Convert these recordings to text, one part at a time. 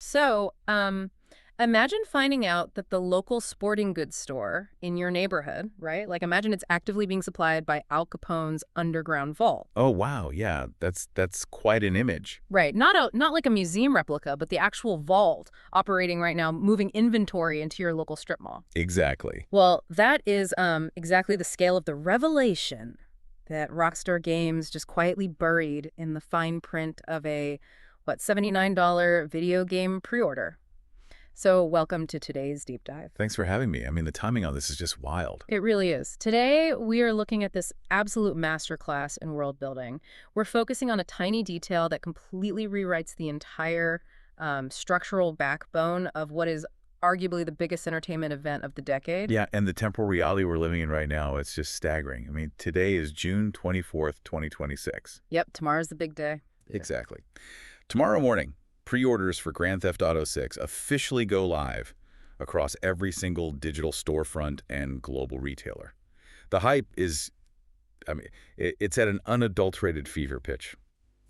So, imagine finding out that the local sporting goods store in your neighborhood, right? Like, imagine it's actively being supplied by Al Capone's underground vault. Oh, wow. Yeah, that's quite an image. Right. Not like a museum replica, but the actual vault operating right now, moving inventory into your local strip mall. Exactly. Well, that is exactly the scale of the revelation that Rockstar Games just quietly buried in the fine print of a, what, $79 video game pre-order. So welcome to today's deep dive. Thanks for having me. I mean, the timing on this is just wild. It really is. Today, we are looking at this absolute masterclass in world building. We're focusing on a tiny detail that completely rewrites the entire structural backbone of what is arguably the biggest entertainment event of the decade. Yeah, and the temporal reality we're living in right now, it's just staggering. I mean, today is June 24th, 2026. Yep, tomorrow's the big day. Exactly. Tomorrow morning, pre-orders for Grand Theft Auto 6 officially go live across every single digital storefront and global retailer. The hype is, I mean, it's at an unadulterated fever pitch.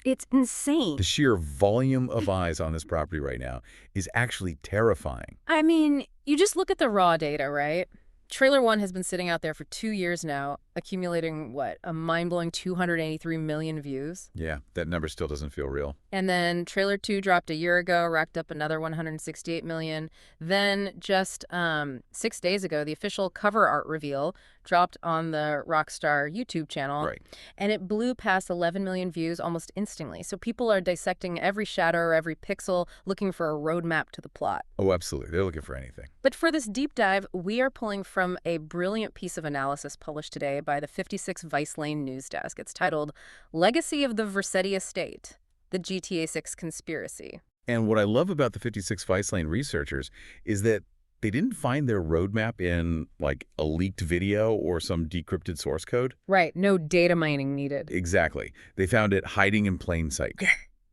It's insane. The sheer volume of eyes on this property right now is actually terrifying. I mean, you just look at the raw data, right? Trailer 1 has been sitting out there for 2 years now, accumulating, what, a mind-blowing 283 million views. Yeah, that number still doesn't feel real. And then Trailer 2 dropped a year ago, racked up another 168 million. Then just 6 days ago, the official cover art reveal dropped on the Rockstar YouTube channel. Right. And it blew past 11 million views almost instantly. So people are dissecting every shadow or every pixel, looking for a roadmap to the plot. Oh, absolutely. They're looking for anything. But for this deep dive, we are pulling from a brilliant piece of analysis published today by the 56 Vice Lane news desk. It's titled Legacy of the Vercetti Estate, the GTA6 Conspiracy. And what I love about the 56 Vice Lane researchers is that they didn't find their roadmap in, like, a leaked video or some decrypted source code. Right, no data mining needed. Exactly. They found it hiding in plain sight.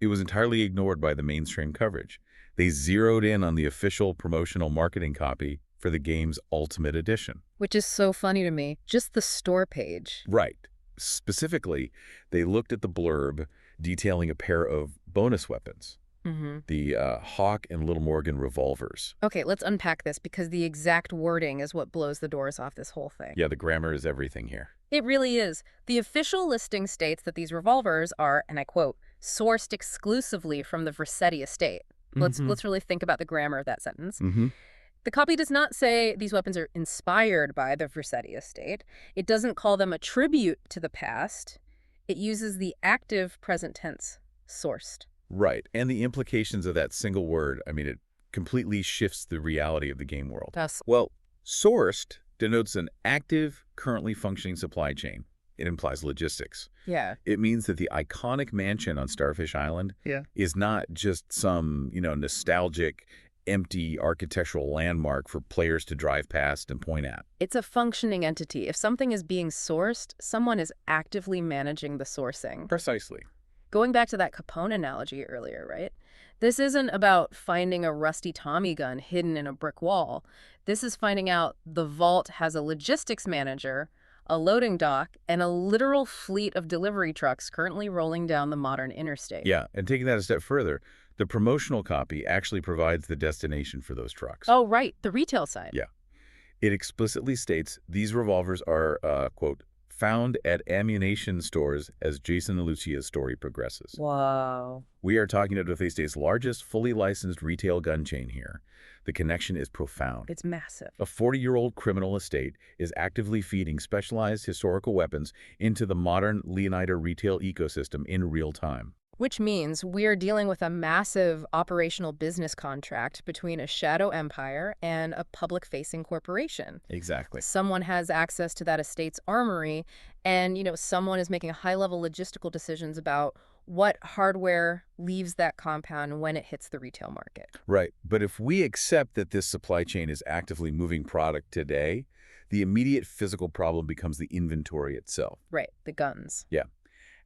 It was entirely ignored by the mainstream coverage. They zeroed in on the official promotional marketing copy for the game's Ultimate Edition. Which is so funny to me. Just the store page. Right. Specifically, they looked at the blurb detailing a pair of bonus weapons, the Hawk and Little Morgan Revolvers. Okay, let's unpack this because the exact wording is what blows the doors off this whole thing. Yeah, the grammar is everything here. It really is. The official listing states that these revolvers are, and I quote, sourced exclusively from the Vercetti Estate. Let's really think about the grammar of that sentence. The copy does not say these weapons are inspired by the Vercetti Estate. It doesn't call them a tribute to the past. It uses the active present tense, sourced. Right. And the implications of that single word, I mean, it completely shifts the reality of the game world. Well, sourced denotes an active, currently functioning supply chain. It implies logistics. Yeah. It means that the iconic mansion on Starfish Island is not just some, nostalgic, empty architectural landmark for players to drive past and point at. It's a functioning entity. If something is being sourced, someone is actively managing the sourcing. Precisely. Going back to that Capone analogy earlier, right? This isn't about finding a rusty Tommy gun hidden in a brick wall. This is finding out the vault has a logistics manager, a loading dock, and a literal fleet of delivery trucks currently rolling down the modern interstate. Yeah, and taking that a step further, the promotional copy actually provides the destination for those trucks. Oh, right, the retail side. Yeah. It explicitly states these revolvers are, quote, found at Ammu-Nation stores as Jason and Lucia's story progresses. Wow. We are talking about the state's largest fully licensed retail gun chain here. The connection is profound. It's massive. A 40-year-old criminal estate is actively feeding specialized historical weapons into the modern Leonida retail ecosystem in real time. Which means we're dealing with a massive operational business contract between a shadow empire and a public-facing corporation. Exactly. Someone has access to that estate's armory, and, someone is making high-level logistical decisions about what hardware leaves that compound when it hits the retail market. Right. But if we accept that this supply chain is actively moving product today, the immediate physical problem becomes the inventory itself. Right, the guns. Yeah.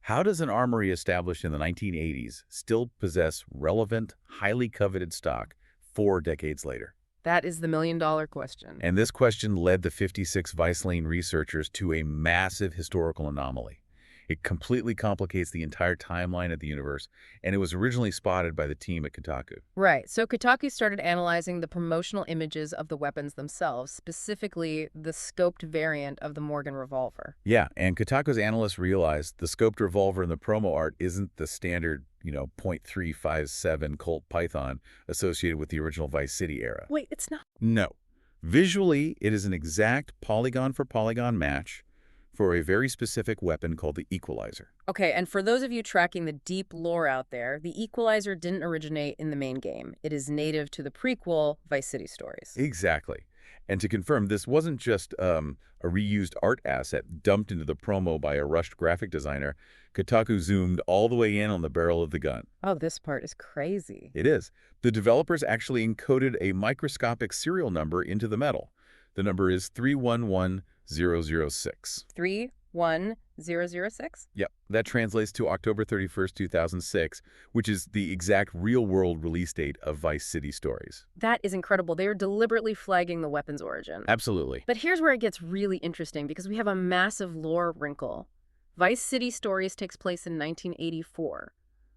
How does an armory established in the 1980s still possess relevant, highly coveted stock 4 decades later? That is the million-dollar question. And this question led the 56 Vice Lane researchers to a massive historical anomaly. It completely complicates the entire timeline of the universe, and it was originally spotted by the team at Kotaku. Right. So Kotaku started analyzing the promotional images of the weapons themselves, specifically the scoped variant of the Morgan revolver. Yeah, and Kotaku's analysts realized the scoped revolver in the promo art isn't the standard, .357 Colt Python associated with the original Vice City era. Wait, it's not. No. Visually, it is an exact polygon-for-polygon match for a very specific weapon called the Equalizer. Okay, and for those of you tracking the deep lore out there, the Equalizer didn't originate in the main game. It is native to the prequel Vice City stories. Exactly. And to confirm, this wasn't just a reused art asset dumped into the promo by a rushed graphic designer. Kotaku zoomed all the way in on the barrel of the gun. Oh, this part is crazy. It is. The developers actually encoded a microscopic serial number into the metal. The number is 311006. 31006? Yep. That translates to October 31st, 2006, which is the exact real-world release date of Vice City stories. That is incredible. They are deliberately flagging the weapon's origin. Absolutely. But here's where it gets really interesting, because we have a massive lore wrinkle. Vice City stories takes place in 1984.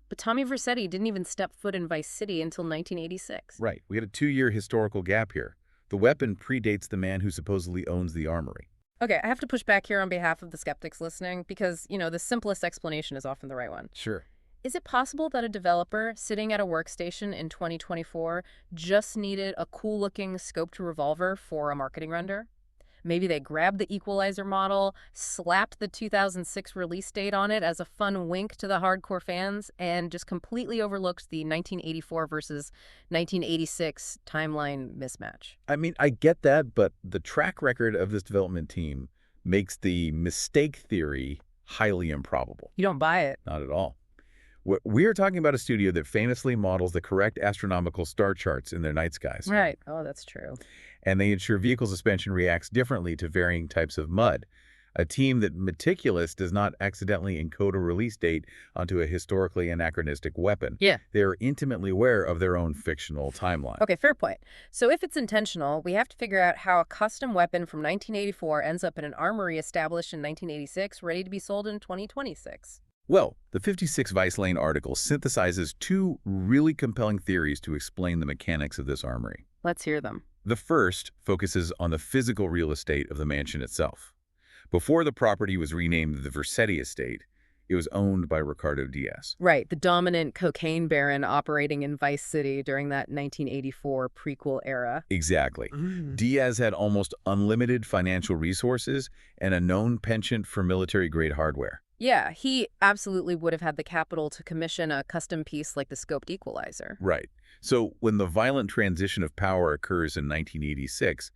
But Tommy Vercetti didn't even step foot in Vice City until 1986. Right. We had a 2-year historical gap here. The weapon predates the man who supposedly owns the armory. Okay, I have to push back here on behalf of the skeptics listening because, the simplest explanation is often the right one. Sure. Is it possible that a developer sitting at a workstation in 2024 just needed a cool-looking scoped revolver for a marketing render? Maybe they grabbed the Equalizer model, slapped the 2006 release date on it as a fun wink to the hardcore fans, and just completely overlooked the 1984 versus 1986 timeline mismatch. I mean, I get that, but the track record of this development team makes the mistake theory highly improbable. You don't buy it. Not at all. We are talking about a studio that famously models the correct astronomical star charts in their night skies. Right. Oh, that's true. And they ensure vehicle suspension reacts differently to varying types of mud. A team that meticulous does not accidentally encode a release date onto a historically anachronistic weapon. Yeah. They are intimately aware of their own fictional timeline. Okay, fair point. So if it's intentional, we have to figure out how a custom weapon from 1984 ends up in an armory established in 1986, ready to be sold in 2026. Well, the 56 Vice Lane article synthesizes 2 really compelling theories to explain the mechanics of this armory. Let's hear them. The first focuses on the physical real estate of the mansion itself. Before the property was renamed the Vercetti Estate, it was owned by Ricardo Diaz. Right, the dominant cocaine baron operating in Vice City during that 1984 prequel era. Exactly. Diaz had almost unlimited financial resources and a known penchant for military-grade hardware. Yeah, he absolutely would have had the capital to commission a custom piece like the scoped Equalizer. Right. So when the violent transition of power occurs in 1986,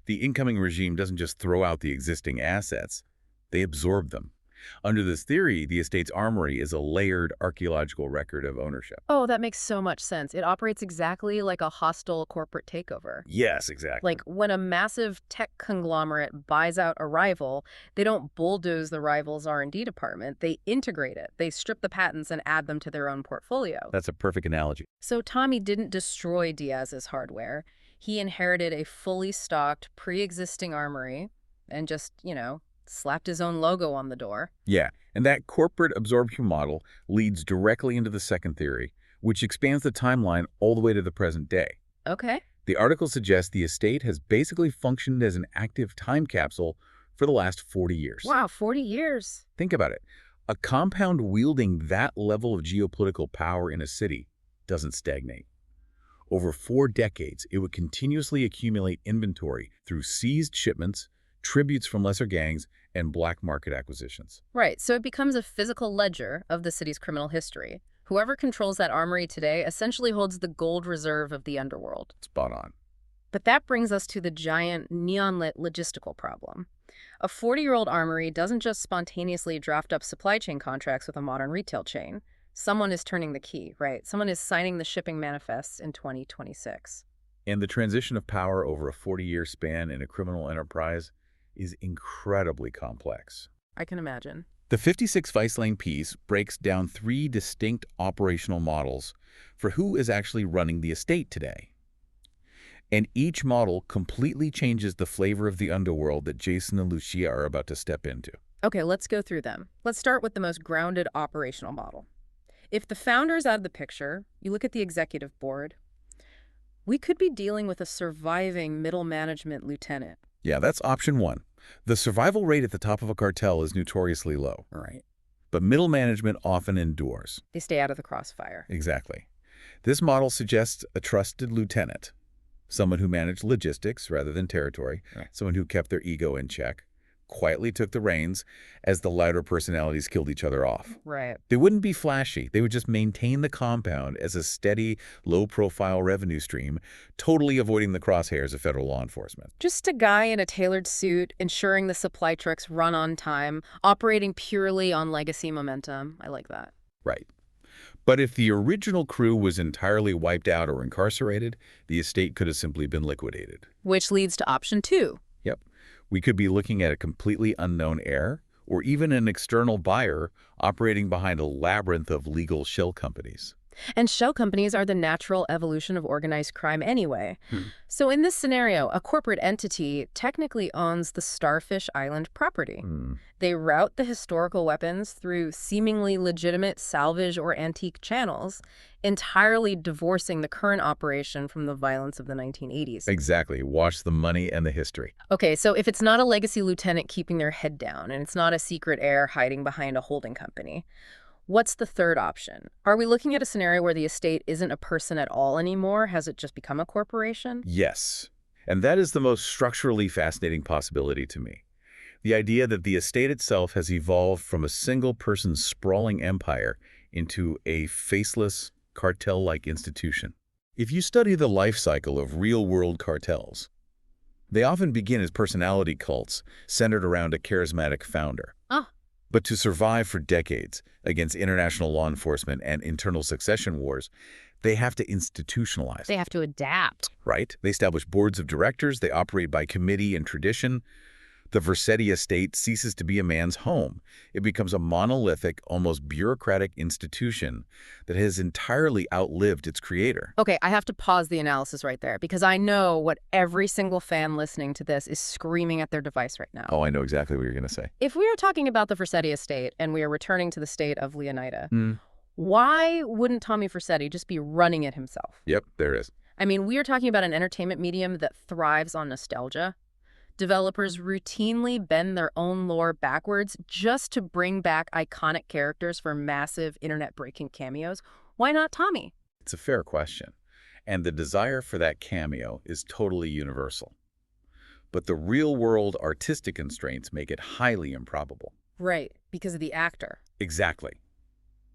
the incoming regime doesn't just throw out the existing assets, they absorb them. Under this theory, the estate's armory is a layered archaeological record of ownership. Oh, that makes so much sense. It operates exactly like a hostile corporate takeover. Yes, exactly. Like when a massive tech conglomerate buys out a rival, they don't bulldoze the rival's R&D department. They integrate it. They strip the patents and add them to their own portfolio. That's a perfect analogy. So Tommy didn't destroy Diaz's hardware. He inherited a fully stocked, pre-existing armory and just, slapped his own logo on the door. Yeah, and that corporate absorption model leads directly into the second theory, which expands the timeline all the way to the present day. Okay. The article suggests the estate has basically functioned as an active time capsule for the last 40 years. Wow, 40 years. Think about it. A compound wielding that level of geopolitical power in a city doesn't stagnate. Over 4 decades, it would continuously accumulate inventory through seized shipments, tributes from lesser gangs, and black market acquisitions. Right, so it becomes a physical ledger of the city's criminal history. Whoever controls that armory today essentially holds the gold reserve of the underworld. Spot on. But that brings us to the giant, neon-lit logistical problem. A 40-year-old armory doesn't just spontaneously draft up supply chain contracts with a modern retail chain. Someone is turning the key, right? Someone is signing the shipping manifests in 2026. And the transition of power over a 40-year span in a criminal enterprise is incredibly complex. I can imagine. The 56 Vice Lane piece breaks down 3 distinct operational models for who is actually running the estate today. And each model completely changes the flavor of the underworld that Jason and Lucia are about to step into. Okay, let's go through them. Let's start with the most grounded operational model. If the founder's out of the picture, you look at the executive board, we could be dealing with a surviving middle management lieutenant. Yeah, that's option one. The survival rate at the top of a cartel is notoriously low. Right. But middle management often endures. They stay out of the crossfire. Exactly. This model suggests a trusted lieutenant, someone who managed logistics rather than territory, Right. someone who kept their ego in check, quietly took the reins as the louder personalities killed each other off. Right. They wouldn't be flashy. They would just maintain the compound as a steady, low-profile revenue stream, totally avoiding the crosshairs of federal law enforcement. Just a guy in a tailored suit, ensuring the supply trucks run on time, operating purely on legacy momentum. I like that. Right. But if the original crew was entirely wiped out or incarcerated, the estate could have simply been liquidated. Which leads to option two. Yep. We could be looking at a completely unknown heir, or even an external buyer operating behind a labyrinth of legal shell companies. And shell companies are the natural evolution of organized crime anyway. So in this scenario, a corporate entity technically owns the Starfish Island property. They route the historical weapons through seemingly legitimate salvage or antique channels, entirely divorcing the current operation from the violence of the 1980s. Exactly. Wash the money and the history. Okay, so if it's not a legacy lieutenant keeping their head down, and it's not a secret heir hiding behind a holding company, what's the third option? Are we looking at a scenario where the estate isn't a person at all anymore? Has it just become a corporation? Yes. And that is the most structurally fascinating possibility to me. The idea that the estate itself has evolved from a single-person sprawling empire into a faceless, cartel-like institution. If you study the life cycle of real-world cartels, they often begin as personality cults centered around a charismatic founder. But to survive for decades against international law enforcement and internal succession wars, they have to institutionalize. They have to adapt. Right? They establish boards of directors. They operate by committee and tradition. The Vercetti Estate ceases to be a man's home. It becomes a monolithic, almost bureaucratic institution that has entirely outlived its creator. Okay, I have to pause the analysis right there because I know what every single fan listening to this is screaming at their device right now. Oh, I know exactly what you're going to say. If we are talking about the Vercetti Estate and we are returning to the state of Leonida, why wouldn't Tommy Vercetti just be running it himself? Yep, there it is. I mean, we are talking about an entertainment medium that thrives on nostalgia. Developers routinely bend their own lore backwards just to bring back iconic characters for massive internet-breaking cameos. Why not Tommy? It's a fair question. And the desire for that cameo is totally universal. But the real-world artistic constraints make it highly improbable. Right, because of the actor. Exactly.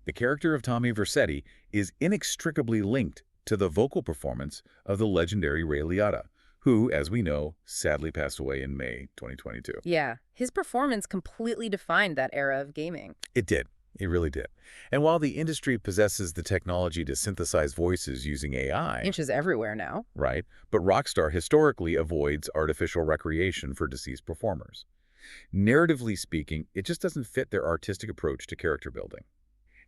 The character of Tommy Vercetti is inextricably linked to the vocal performance of the legendary Ray Liotta, who, as we know, sadly passed away in May 2022. Yeah, his performance completely defined that era of gaming. It did. It really did. And while the industry possesses the technology to synthesize voices using AI... Inches everywhere now. Right. But Rockstar historically avoids artificial recreation for deceased performers. Narratively speaking, it just doesn't fit their artistic approach to character building.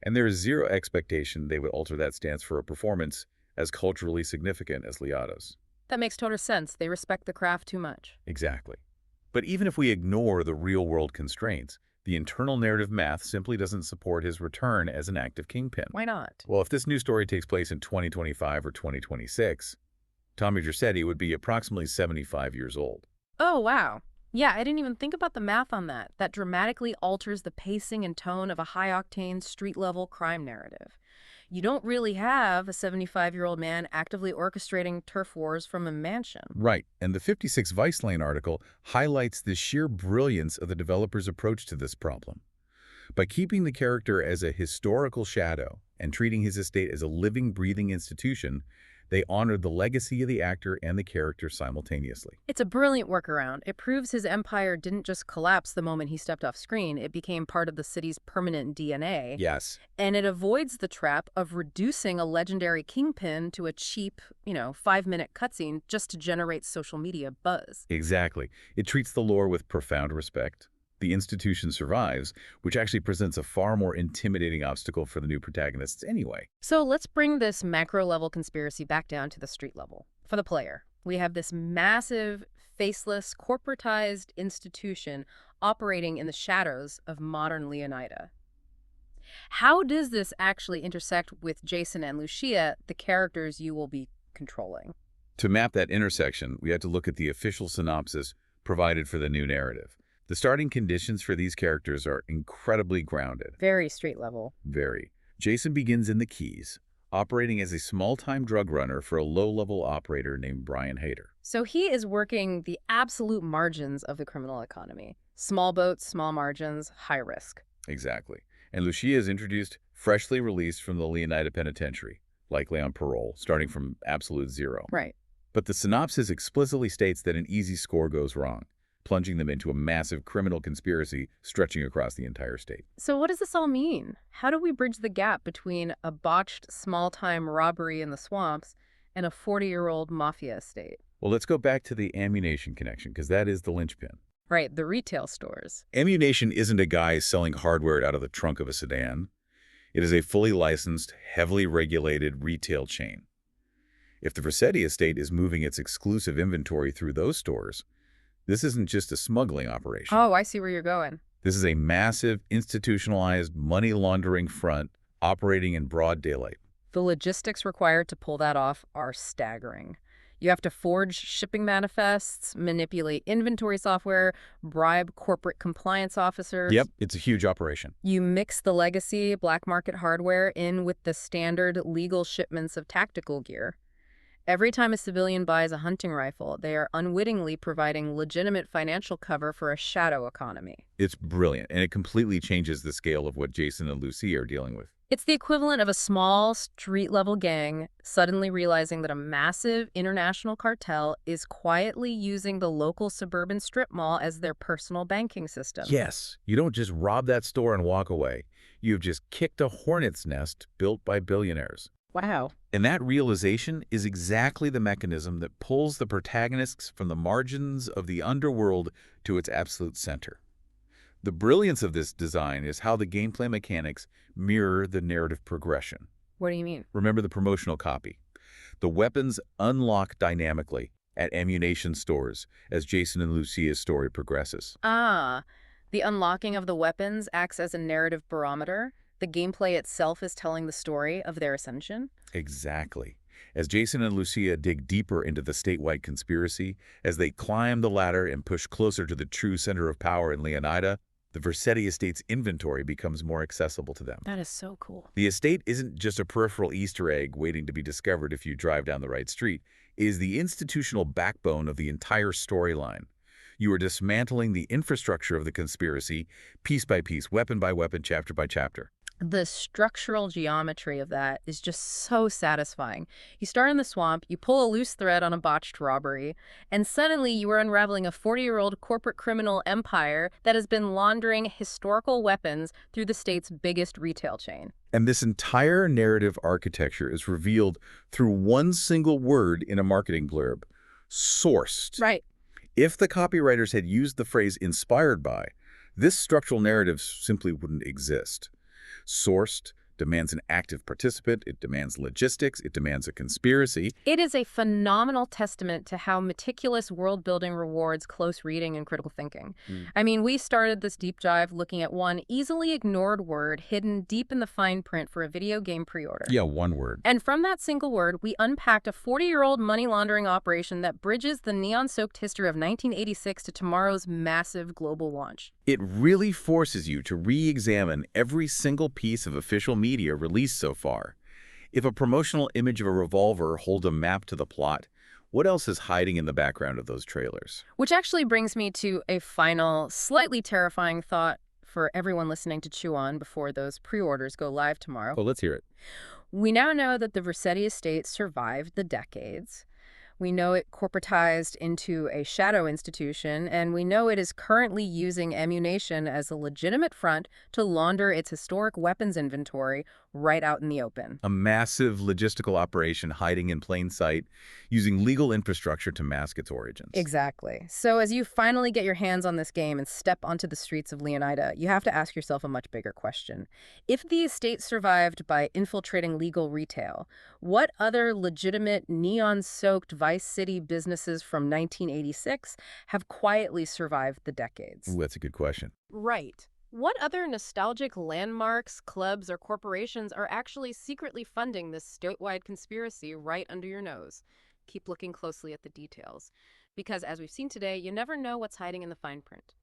And there is zero expectation they would alter that stance for a performance as culturally significant as Liotta's. That makes total sense. They respect the craft too much. Exactly. But even if we ignore the real-world constraints, the internal narrative math simply doesn't support his return as an active kingpin. Why not? Well, if this new story takes place in 2025 or 2026, Tommy Vercetti would be approximately 75 years old. Oh, wow. Yeah, I didn't even think about the math on that. That dramatically alters the pacing and tone of a high-octane, street-level crime narrative. You don't really have a 75-year-old man actively orchestrating turf wars from a mansion. Right, and the 56 Vice Lane article highlights the sheer brilliance of the developer's approach to this problem. By keeping the character as a historical shadow and treating his estate as a living, breathing institution, they honored the legacy of the actor and the character simultaneously. It's a brilliant workaround. It proves his empire didn't just collapse the moment he stepped off screen. It became part of the city's permanent DNA. Yes. And it avoids the trap of reducing a legendary kingpin to a cheap, 5-minute cutscene just to generate social media buzz. Exactly. It treats the lore with profound respect. The institution survives, which actually presents a far more intimidating obstacle for the new protagonists anyway. So let's bring this macro-level conspiracy back down to the street level. For the player, we have this massive, faceless, corporatized institution operating in the shadows of modern Leonida. How does this actually intersect with Jason and Lucia, the characters you will be controlling? To map that intersection, we had to look at the official synopsis provided for the new narrative. The starting conditions for these characters are incredibly grounded. Very street level. Very. Jason begins in the Keys, operating as a small-time drug runner for a low-level operator named Brian Hader. So he is working the absolute margins of the criminal economy. Small boats, small margins, high risk. Exactly. And Lucia is introduced freshly released from the Leonida Penitentiary, likely on parole, starting from absolute zero. Right. But the synopsis explicitly states that an easy score goes wrong, plunging them into a massive criminal conspiracy stretching across the entire state. So what does this all mean? How do we bridge the gap between a botched small-time robbery in the swamps and a 40-year-old mafia estate? Well, let's go back to the Ammu-Nation connection, because that is the linchpin. Right, the retail stores. Ammu-Nation isn't a guy selling hardware out of the trunk of a sedan. It is a fully licensed, heavily regulated retail chain. If the Vercetti Estate is moving its exclusive inventory through those stores, this isn't just a smuggling operation. Oh, I see where you're going. This is a massive, institutionalized money laundering front operating in broad daylight. The logistics required to pull that off are staggering. You have to forge shipping manifests, manipulate inventory software, bribe corporate compliance officers. Yep, it's a huge operation. You mix the legacy black market hardware in with the standard legal shipments of tactical gear. Every time a civilian buys a hunting rifle, they are unwittingly providing legitimate financial cover for a shadow economy. It's brilliant, and it completely changes the scale of what Jason and Lucy are dealing with. It's the equivalent of a small, street-level gang suddenly realizing that a massive international cartel is quietly using the local suburban strip mall as their personal banking system. Yes, you don't just rob that store and walk away. You've just kicked a hornet's nest built by billionaires. Wow. And that realization is exactly the mechanism that pulls the protagonists from the margins of the underworld to its absolute center. The brilliance of this design is how the gameplay mechanics mirror the narrative progression. What do you mean? Remember the promotional copy. The weapons unlock dynamically at Ammu-Nation stores as Jason and Lucia's story progresses. Ah, the unlocking of the weapons acts as a narrative barometer. The gameplay itself is telling the story of their ascension? Exactly. As Jason and Lucia dig deeper into the statewide conspiracy, as they climb the ladder and push closer to the true center of power in Leonida, the Vercetti Estate's inventory becomes more accessible to them. That is so cool. The estate isn't just a peripheral Easter egg waiting to be discovered if you drive down the right street. It is the institutional backbone of the entire storyline. You are dismantling the infrastructure of the conspiracy, piece by piece, weapon by weapon, chapter by chapter. The structural geometry of that is just so satisfying. You start in the swamp, you pull a loose thread on a botched robbery, and suddenly you are unraveling a 40-year-old corporate criminal empire that has been laundering historical weapons through the state's biggest retail chain. And this entire narrative architecture is revealed through one single word in a marketing blurb: sourced. Right. If the copywriters had used the phrase inspired by, this structural narrative simply wouldn't exist. Sourced demands an active participant, it demands logistics, it demands a conspiracy. It is a phenomenal testament to how meticulous world-building rewards close reading and critical thinking. I mean, we started this deep dive looking at one easily ignored word hidden deep in the fine print for a video game pre-order. Yeah, one word. And from that single word, we unpacked a 40-year-old money laundering operation that bridges the neon-soaked history of 1986 to tomorrow's massive global launch. It really forces you to re-examine every single piece of official media released so far. If a promotional image of a revolver holds a map to the plot, what else is hiding in the background of those trailers? Which actually brings me to a final, slightly terrifying thought for everyone listening to chew on before those pre-orders go live tomorrow. Oh, let's hear it. We now know that the Vercetti Estate survived the decades. We know it corporatized into a shadow institution, and we know it is currently using Ammu-Nation as a legitimate front to launder its historic weapons inventory right out in the open. A massive logistical operation hiding in plain sight, using legal infrastructure to mask its origins. Exactly. So as you finally get your hands on this game and step onto the streets of Leonida, you have to ask yourself a much bigger question. If the estate survived by infiltrating legal retail, what other legitimate neon-soaked Vice City businesses from 1986 have quietly survived the decades? Ooh, that's a good question. Right. What other nostalgic landmarks, clubs, or corporations are actually secretly funding this statewide conspiracy right under your nose? Keep looking closely at the details. Because as we've seen today, you never know what's hiding in the fine print.